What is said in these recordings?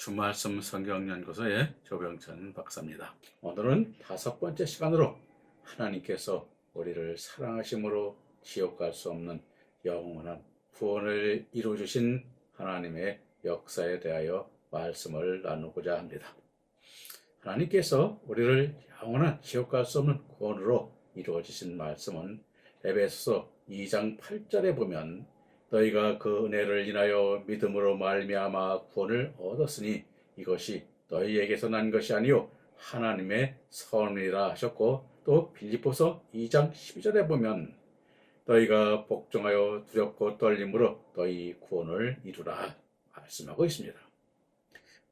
주말씀 성경연구소의 조병천 박사입니다. 오늘은 5번째 시간으로 하나님께서 우리를 사랑하심으로 지옥 갈 수 없는 영원한 구원을 이루어주신 하나님의 역사에 대하여 말씀을 나누고자 합니다. 하나님께서 우리를 영원한 지옥 갈 수 없는 구원으로 이루어주신 말씀은 에베소서 2장 8절에 보면 너희가 그 은혜를 인하여 믿음으로 말미암아 구원을 얻었으니 이것이 너희에게서 난 것이 아니요 하나님의 선이라 하셨고, 또 빌립보서 2장 12절에 보면 너희가 복종하여 두렵고 떨림으로 너희 구원을 이루라 말씀하고 있습니다.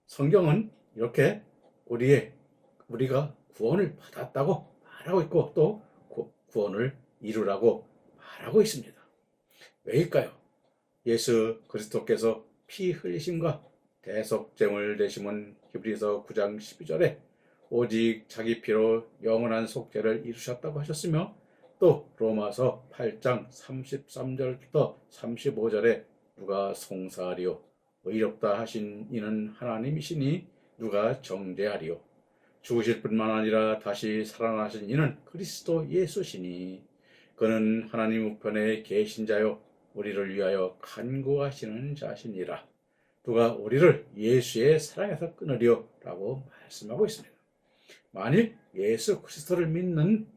성경은 이렇게 우리가 구원을 받았다고 말하고 있고, 또 구원을 이루라고 말하고 있습니다. 왜일까요? 예수 그리스도께서 피 흘리심과 대속제물 되심은 히브리서 9장 12절에 오직 자기 피로 영원한 속죄를 이루셨다고 하셨으며, 또 로마서 8장 33절부터 35절에 누가 송사하리요 의롭다 하신 이는 하나님이시니 누가 정죄하리요 죽으실 뿐만 아니라 다시 살아나신 이는 그리스도 예수시니 그는 하나님 우편에 계신 자요 우리를 위하여 간구하시는 자시니라. 누가 우리를 예수의 사랑에서 끊으리요 라고 말씀하고 있습니다. 만일 예수 그리스도를 믿는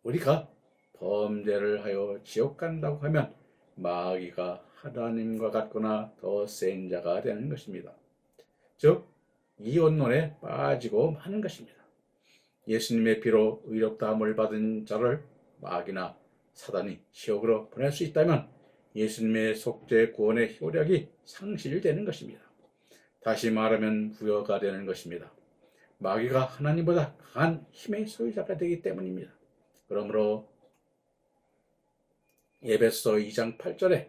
우리가 범죄를 하여 지옥 간다고 하면 마귀가 하나님과 같거나 더 센 자가 되는 것입니다. 즉 이혼론에 빠지고 마는 것입니다. 예수님의 피로 의롭다함을 받은 자를 마귀나 사단이 지옥으로 보낼 수 있다면 예수님의 속죄 구원의 효력이 상실되는 것입니다. 다시 말하면 부여가 되는 것입니다. 마귀가 하나님보다 강한 힘의 소유자가 되기 때문입니다. 그러므로 에베소서 2장 8절에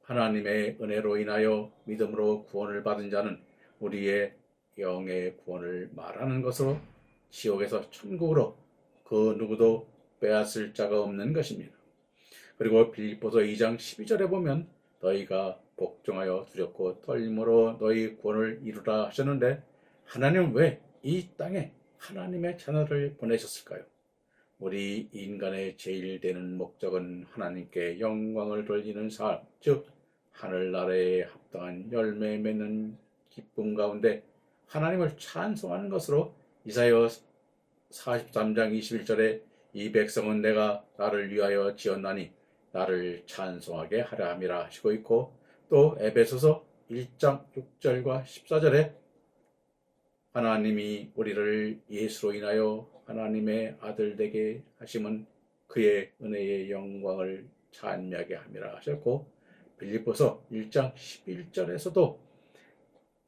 하나님의 은혜로 인하여 믿음으로 구원을 받은 자는 우리의 영의 구원을 말하는 것으로 지옥에서 천국으로 그 누구도 빼앗을 자가 없는 것입니다. 그리고 빌립보서 2장 12절에 보면 너희가 복종하여 두렵고 떨림으로 너희 구원을 이루라 하셨는데, 하나님은 왜 이 땅에 하나님의 자녀를 보내셨을까요? 우리 인간의 제일 되는 목적은 하나님께 영광을 돌리는 삶, 즉 하늘나라에 합당한 열매 맺는 기쁨 가운데 하나님을 찬송하는 것으로 이사야 43장 21절에 이 백성은 내가 나를 위하여 지었나니 나를 찬송하게 하려 함이라 하시고 있고, 또 에베소서 1장 6절과 14절에 하나님이 우리를 예수로 인하여 하나님의 아들 되게 하심은 그의 은혜의 영광을 찬미하게 함이라 하셨고, 빌립보서 1장 11절에서도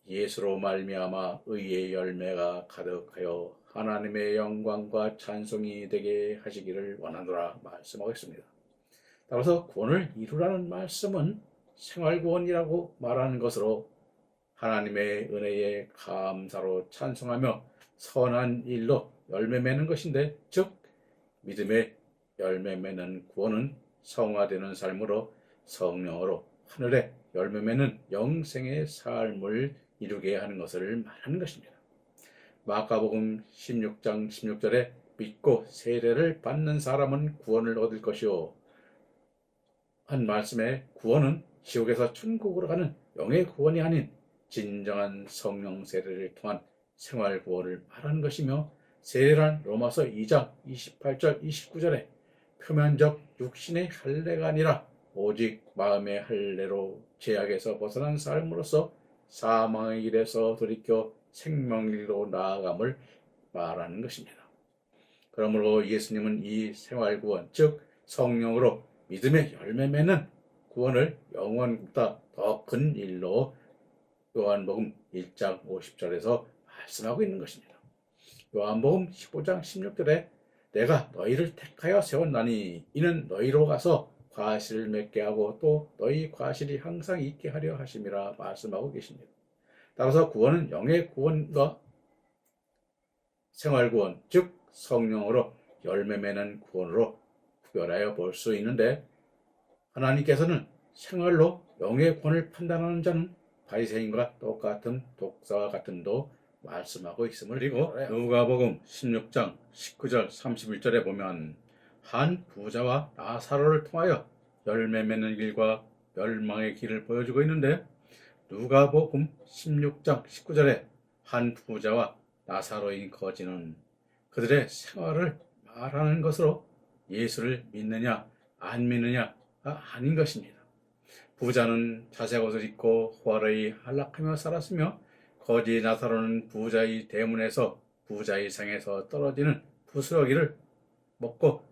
예수로 말미암아 의의 열매가 가득하여 하나님의 영광과 찬송이 되게 하시기를 원하노라 말씀하고 있습니다. 따라서 구원을 이루라는 말씀은 생활구원이라고 말하는 것으로 하나님의 은혜에 감사로 찬송하며 선한 일로 열매 맺는 것인데, 즉 믿음의 열매 맺는 구원은 성화되는 삶으로 성령으로 하늘에 열매 맺는 영생의 삶을 이루게 하는 것을 말하는 것입니다. 마가복음 16장 16절에 믿고 세례를 받는 사람은 구원을 얻을 것이요 한 말씀에 구원은 지옥에서 천국으로 가는 영의 구원이 아닌 진정한 성령 세례를 통한 생활 구원을 말하는 것이며, 세례란 로마서 2장 28절 29절에 표면적 육신의 할례가 아니라 오직 마음의 할례로 죄악에서 벗어난 삶으로서 사망의 길에서 돌이켜 생명길로 나아감을 말하는 것입니다. 그러므로 예수님은 이 생활 구원, 즉 성령으로 믿음의 열매 맺는 구원을 영원보다 더 큰 일로 요한복음 1장 50절에서 말씀하고 있는 것입니다. 요한복음 15장 16절에 내가 너희를 택하여 세웠나니 이는 너희로 가서 과실을 맺게 하고 또 너희 과실이 항상 있게 하려 하심이라 말씀하고 계십니다. 따라서 구원은 영의 구원과 생활 구원, 즉 성령으로 열매 맺는 구원으로 구별하여 볼 수 있는데, 하나님께서는 생활로 영의 구원을 판단하는 자는 바리새인과 똑같은 독사와 같음도 말씀하고 있음을. 그리고 누가복음 16장 19절 31절에 보면 한 부자와 나사로를 통하여 열매 맺는 길과 멸망의 길을 보여주고 있는데, 누가복음 16장 19절에 한 부자와 나사로인 거지는 그들의 생활을 말하는 것으로 예수를 믿느냐 안 믿느냐가 아닌 것입니다. 부자는 자색 옷을 입고 호화로이 안락하며 살았으며, 거지 나사로는 부자의 대문에서 부자의 상에서 떨어지는 부스러기를 먹고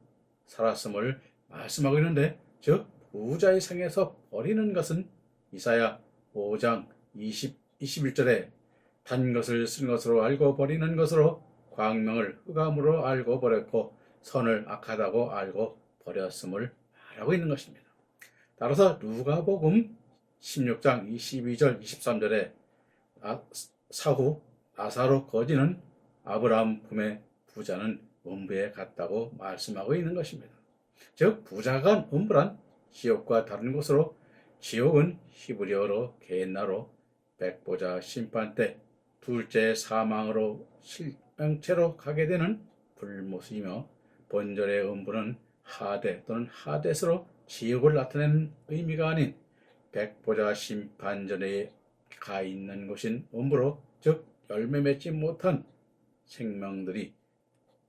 살았음을 말씀하고 있는데, 즉 부자의 상에서 버리는 것은 이사야 5장 21절에 단 것을 쓴 것으로 알고 버리는 것으로 광명을 흑암으로 알고 버렸고 선을 악하다고 알고 버렸음을 말하고 있는 것입니다. 따라서 누가복음 16장 22절 23절에 사후 나사로 거지는 아브라함 품에 부자는 음부에 갔다고 말씀하고 있는 것입니다. 즉 부자가 음부란 지옥과 다른 곳으로, 지옥은 히브리어로 게hen나로 백보자 심판 때 둘째 사망으로 실명체로 가게 되는 불못이며, 본절의 음부는 하데 또는 하데스로 지옥을 나타내는 의미가 아닌 백보자 심판 전에 가 있는 곳인 음부로, 즉 열매 맺지 못한 생명들이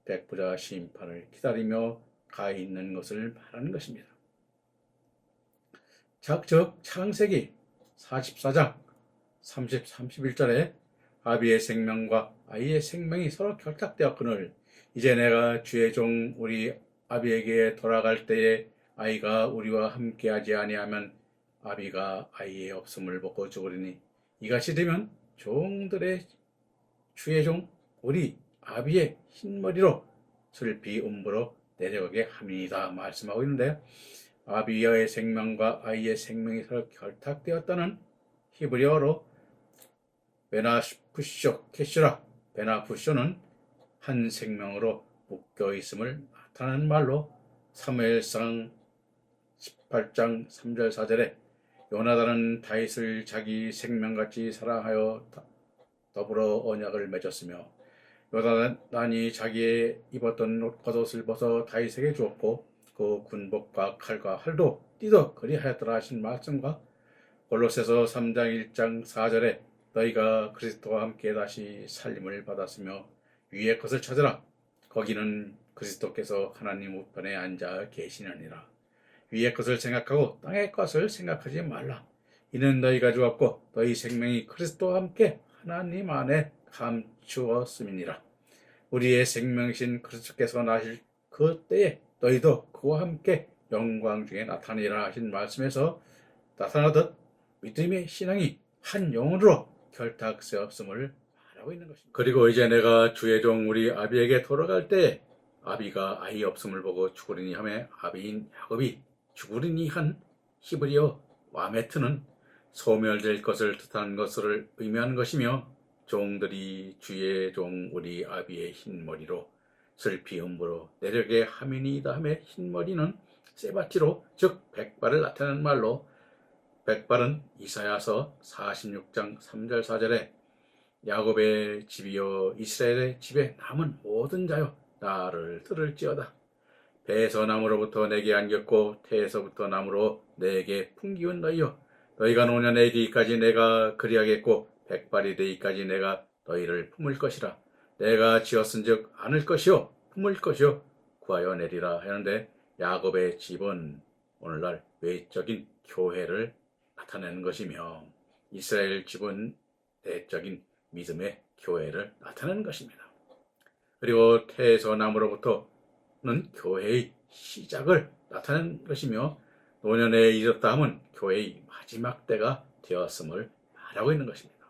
백보자 심판을 기다리며 가 있는 것을 말하는 것입니다. 즉 창세기 44장 30, 31절에 아비의 생명과 아이의 생명이 서로 결탁되었거늘 이제 내가 주의 종 우리 아비에게 돌아갈 때에 아이가 우리와 함께하지 아니하면 아비가 아이의 없음을 보고 죽으리니, 이같이 되면 종들의 주의 종 우리 아비의 흰머리로 슬피 음부로 내려가게 함이니이다 말씀하고 있는데, 아비의 생명과 아이의 생명이 서로 결탁되었다는 히브리어로 베나푸쇼 케슈라, 베나푸쇼는 한 생명으로 묶여 있음을 나타내는 말로, 사무엘상 18장 3절 4절에 요나단은 다윗을 자기 생명같이 사랑하여 더불어 언약을 맺었으며, 요나단이 자기의 입었던 겉옷을 벗어 다윗에게 주었고 그 군복과 칼과 활도 띠도 그리하였더라 하신 말씀과, 골로새서 3장 1장 4절에 너희가 그리스도와 함께 다시 살림을 받았으며 위의 것을 찾으라, 거기는 그리스도께서 하나님 우편에 앉아 계시느니라. 위의 것을 생각하고 땅의 것을 생각하지 말라. 이는 너희가 죽었고 너희 생명이 그리스도와 함께 하나님 안에 감추었음이니라. 우리의 생명이신 그리스도께서 나실 그 때에 너희도 그와 함께 영광 중에 나타내리라 하신 말씀에서 나타나듯 믿음의 신앙이 한 영혼으로 결탁되었음을 말하고 있는 것입니다. 그리고 이제 내가 주의 종 우리 아비에게 돌아갈 때에 아비가 아이 없음을 보고 죽으리니 하매 아비인 야곱이 죽으리니 한 히브리어 와메트는 소멸될 것을 뜻하는 것을 의미하는 것이며, 종들이 주의 종 우리 아비의 흰머리로 슬피 음부로 내려게 함이니이다 하매 흰머리는 세바티로 즉 백발을 나타내는 말로, 백발은 이사야서 46장 3절 4절에 야곱의 집이여 이스라엘의 집에 남은 모든 자여 나를 들을지어다. 배에서 나무로부터 내게 안겼고 태에서부터 나무로 내게 풍기운 너희여, 너희가 노년에 이르기까지 내가 그리하겠고 백발이 되기까지 내가 너희를 품을 것이라. 내가 지었은즉 안을 것이요 품을 것이요 구하여 내리라 하는데, 야곱의 집은 오늘날 외적인 교회를 나타내는 것이며 이스라엘 집은 내적인 믿음의 교회를 나타내는 것입니다. 그리고 태에서 나무로부터는 교회의 시작을 나타내는 것이며, 노년에 이르렀다 함은 교회의 마지막 때가 되었음을 말하고 있는 것입니다.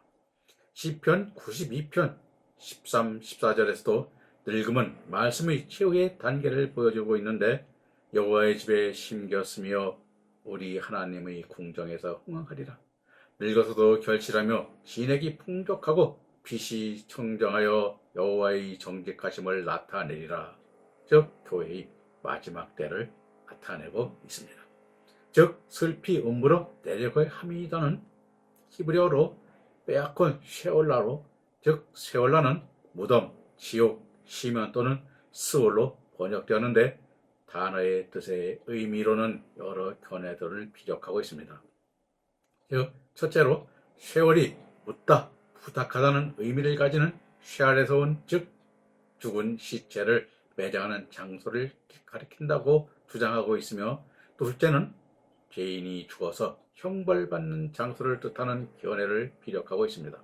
시편 92편 13, 14절에서도 늙음은 말씀의 최후의 단계를 보여주고 있는데, 여호와의 집에 심겼으며 우리 하나님의 궁정에서 흥황하리라. 늙어서도 결실하며 진액이 풍족하고 빛이 청정하여 여호와의 정직하심을 나타내리라. 즉 교회의 마지막 때를 나타내고 있습니다. 즉 슬피 음부로 내려갈 함이다는 히브리어로 빼앗곤 쉐올라로, 즉 쉐올라는 무덤, 지옥, 시면 또는 스올로 번역되었는데 단어의 뜻의 의미로는 여러 견해들을 피력하고 있습니다. 즉 첫째로 쉐올이 묻다, 부탁하다는 의미를 가지는 쉐알에서 온, 즉 죽은 시체를 매장하는 장소를 가리킨다고 주장하고 있으며, 둘째는 죄인이 죽어서 형벌받는 장소를 뜻하는 견해를 피력하고 있습니다.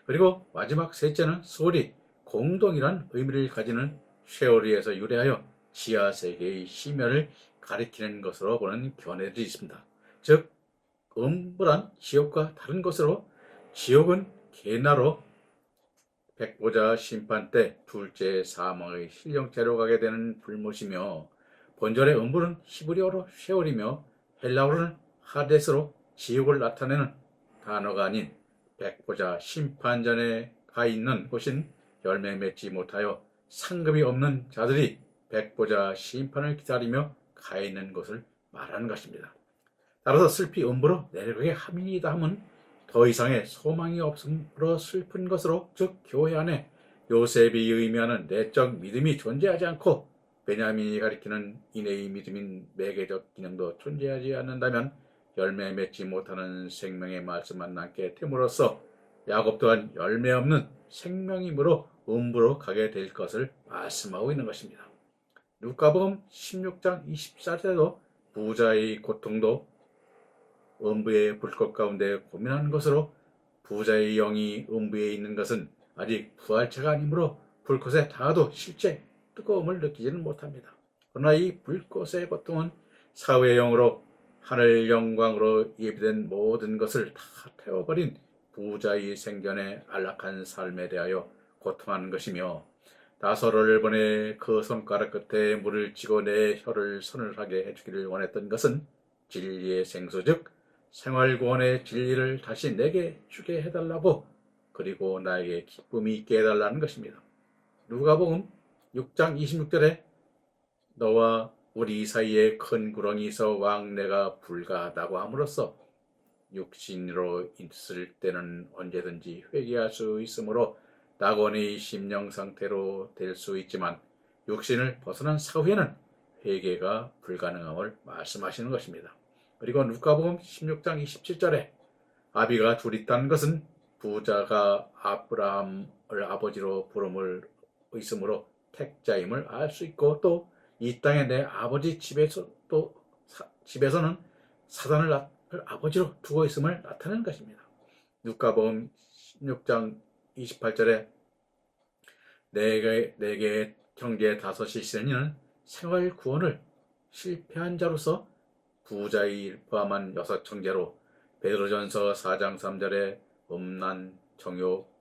그리고 마지막 셋째는 스올이 공동이란 의미를 가지는 쉐오리에서 유래하여 지하 세계의 심연을 가리키는 것으로 보는 견해들이 있습니다. 즉 음부란 지옥과 다른 것으로, 지옥은 개나로 백보자 심판 때 둘째 사망의 실령체로 가게 되는 불못이며, 본절의 음부는 히브리어로 쉐올이며 헬라어로는 하데스로 지옥을 나타내는 단어가 아닌 백보자 심판전에 가 있는 곳인 열매 맺지 못하여 상급이 없는 자들이 백보자 심판을 기다리며 가 있는 곳을 말하는 것입니다. 따라서 슬피 음부로 내려가게 함이니이다 함은 더 이상의 소망이 없음으로 슬픈 것으로, 즉 교회 안에 요셉이 의미하는 내적 믿음이 존재하지 않고 베냐민이 가리키는 인내의 믿음인 매개적 기능도 존재하지 않는다면 열매 맺지 못하는 생명의 말씀만 남게 됨으로써 야곱 또한 열매 없는 생명이므로 음부로 가게 될 것을 말씀하고 있는 것입니다. 누가복음 16장 24절에도 부자의 고통도 음부의 불꽃 가운데 고민하는 것으로, 부자의 영이 음부에 있는 것은 아직 부활체가 아니므로 불꽃에 닿아도 실제 뜨거움을 느끼지는 못합니다. 그러나 이 불꽃의 고통은 사후의 영으로 하늘 영광으로 예비된 모든 것을 다 태워버린 부자의 생전의 안락한 삶에 대하여 고통하는 것이며, 나사로를 보내 그 손가락 끝에 물을 쥐고 내 혀를 서늘하게 해주기를 원했던 것은 진리의 생수, 즉 생활구원의 진리를 다시 내게 주게 해달라고, 그리고 나에게 기쁨이 있게 해달라는 것입니다. 누가복음 6장 26절에 너와 우리 사이에 큰 구렁이 있어 왕래가 불가하다고 함으로써 육신으로 있을 때는 언제든지 회개할 수 있으므로 낙원의 심령 상태로 될 수 있지만 육신을 벗어난 사후에는 회개가 불가능함을 말씀하시는 것입니다. 그리고 누가복음 16장 27절에 아비가 둘 있다는 것은 부자가 아브라함을 아버지로 부름을 있으므로 택자임을 알 수 있고, 또 이 땅에 내 아버지 집에서는 사단을 아버지로 두고 있음을 나타내는 것입니다. 누가복음 16장 28절에 내게 형제 다섯이 있으니 이는 생활 구원을 실패한 자로서 부자의 포함한 6형제로, 베드로전서 4장 3절에 음란, 정욕,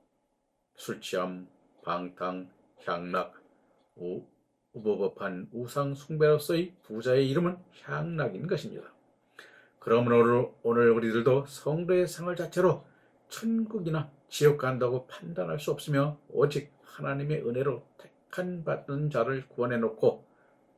술취함, 방탕, 향락, 우보법한 우상 숭배로서의 부자의 이름은 향락인 것입니다. 그러므로 오늘 우리들도 성도의 생활 자체로 천국이나 지옥 간다고 판단할 수 없으며, 오직 하나님의 은혜로 택한 받는 자를 구원해 놓고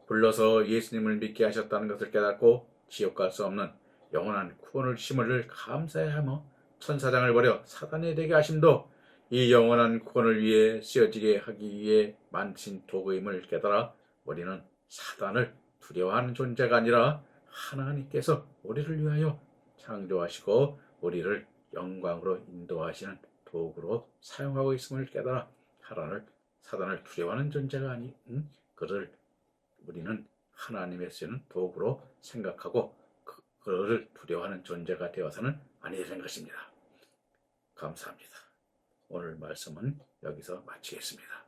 불러서 예수님을 믿게 하셨다는 것을 깨닫고 지옥 갈 수 없는 영원한 구원을 심을 감사해야 하며, 천사장을 버려 사단이 되게 하심도 이 영원한 구원을 위해 쓰여지게 하기 위해 만드신 도구임을 깨달아 우리는 사단을 두려워하는 존재가 아니라 하나님께서 우리를 위하여 창조하시고 우리를 영광으로 인도하시는 도구로 사용하고 있음을 깨달아 사단을 두려워하는 존재가 아닌 그를 우리는 하나님의 쓰는 도구로 생각하고 그를 두려워하는 존재가 되어서는 아니 되는 것입니다. 감사합니다. 오늘 말씀은 여기서 마치겠습니다.